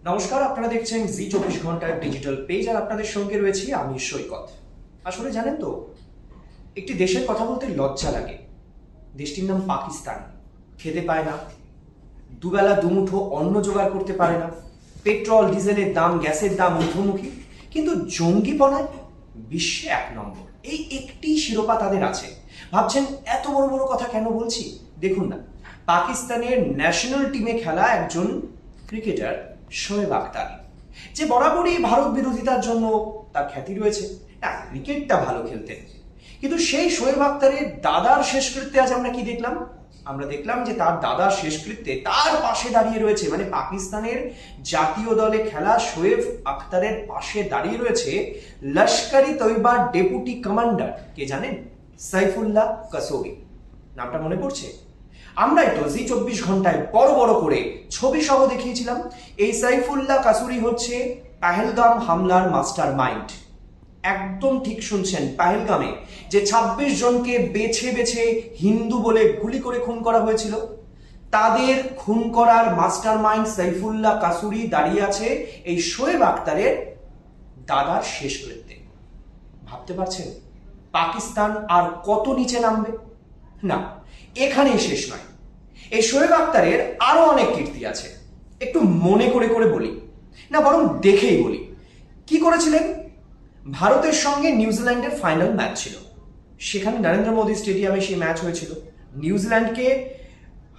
নমস্কার, আপনারা দেখছেন জি 24 ঘন্টার ডিজিটাল পেজ আর আপনাদের সঙ্গে রয়েছি আমি সৈকত। আসলে জানেন তো, একটি দেশের কথা বলতে লজ্জা লাগে। দেশটির নাম পাকিস্তান। খেতে পায় না, দুবেলা দুমুঠো অন্ন জোগাড় করতে পারে না, পেট্রোল ডিজেলের দাম, গ্যাসের দাম ঊর্ধ্বমুখী, কিন্তু জঙ্গিপনায় বিশ্বে 1 নম্বর। এই একটি শিরোপা তাদের আছে। ভাবছেন এত বড় বড় কথা কেন বলছি? দেখুন না, পাকিস্তানের ন্যাশনাল টিমে খেলা একজন ক্রিকেটার শোয়েব আখতার, যে বরাবরই ভারত বিরোধিতার জন্য তার খ্যাতি রয়েছে। না, ক্রিকেটটা ভালো খেলতেন, কিন্তু সেই শোয়েব আখতারের দাদার শেষকৃত্যে আজ আমরা কি দেখলাম? আমরা দেখলাম যে তার দাদার শেষকৃত্যে তার পাশে দাঁড়িয়ে রয়েছে, মানে পাকিস্তানের জাতীয় দলে খেলা শোয়েব আখতারের পাশে দাঁড়িয়ে রয়েছে লস্করি তৈবার ডেপুটি কমান্ডার, কে জানেন? সাইফুল্লাহ কাসোরি। নামটা মনে পড়ছে? আমরাই তো জি 24 ঘন্টায় বড় বড় করে ছবি সহ দেখিয়েছিলাম এই সাইফুল্লাহ কাসুরি হচ্ছে পাহেলগাম হামলার মাস্টার মাইন্ড। একদম ঠিক শুনছেন, পাহেলগামে যে 26 জনকে বেছে বেছে হিন্দু বলে গুলি করে খুন করা হয়েছিল, তাদের খুন করার মাস্টার মাইন্ড সাইফুল্লাহ কাসুরি দাঁড়িয়ে আছে এই শোয়েব আখতারের দাদার শেষকৃত্যে। ভাবতে পারছেন পাকিস্তান আর কত নিচে নামবে? না, এখানেই শেষ নয়। এই শোয়েব আখতারের আরো অনেক কীর্তি আছে। একটু মনে করে করে বলি না, বরং দেখেই বলি। কি করেছিলেন? ভারতের সঙ্গে নিউজিল্যান্ডের ফাইনাল ম্যাচ ছিল, সেখানে নরেন্দ্র মোদী স্টেডিয়ামে সেই ম্যাচ হয়েছিল। নিউজিল্যান্ডকে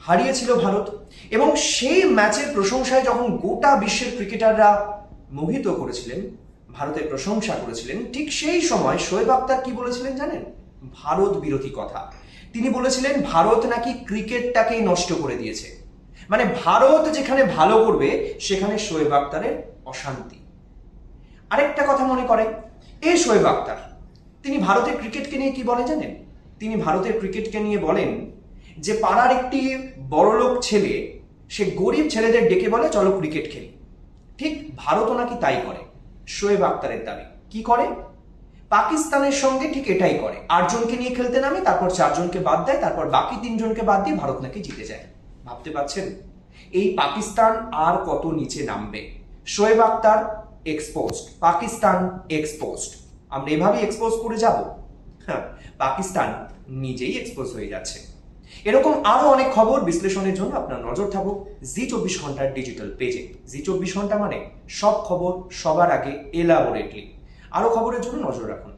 হারিয়েছিল ভারত, এবং সেই ম্যাচের প্রশংসায় যখন গোটা বিশ্বের ক্রিকেটাররা মোহিত করেছিলেন, ভারতের প্রশংসা করেছিলেন, ঠিক সেই সময় শোয়েব আখতার কি বলেছিলেন জানেন? ভারত বিরোধী কথা। তিনি বলেছিলেন ভারত নাকি ক্রিকেটটাকেই নষ্ট করে দিয়েছে, মানে ভারত যেখানে ভালো করবে সেখানে শোয়েব আখতারের অশান্তি। আরেকটা কথা মনে করে, এই শোয়েব আখতার তিনি ভারতের ক্রিকেটকে নিয়ে কি বলে জানেন? তিনি ভারতের ক্রিকেটকে নিয়ে বলেন যে পাড়ার একটি বড়লোক ছেলে সে গরিব ছেলেদের ডেকে বলে চলো ক্রিকেট খেলি। ঠিক ভারতও নাকি তাই করে। শোয়েব আখতারের দাবি কি করে? পাকিস্তানের সঙ্গে ঠিক এটাই করে, 8 জনকে নিয়ে খেলতে নামে, তারপর 4 জনকে বাদ দেয়, তারপর বাকি 3 জনকে বাদ দিয়ে ভারত নাকি জিতে যায়। ভাবতে পারছেন এই পাকিস্তান আর কত নিচে নামবে? Shoaib Akhtar exposed, Pakistan exposed. আমরা এভাবেই এক্সপোজ করে যাব? হ্যাঁ, পাকিস্তান নিজেই এক্সপোজ হয়ে যাচ্ছে। এরকম আরো অনেক খবর বিশ্লেষণের জন্য আপনার নজর থাকুক জি 24 ঘন্টার ডিজিটাল পেজে। জি 24 ঘন্টা মানে সব খবর সবার আগে, এলাবোরেটলি। আরো খবরের জন্য নজর রাখুন।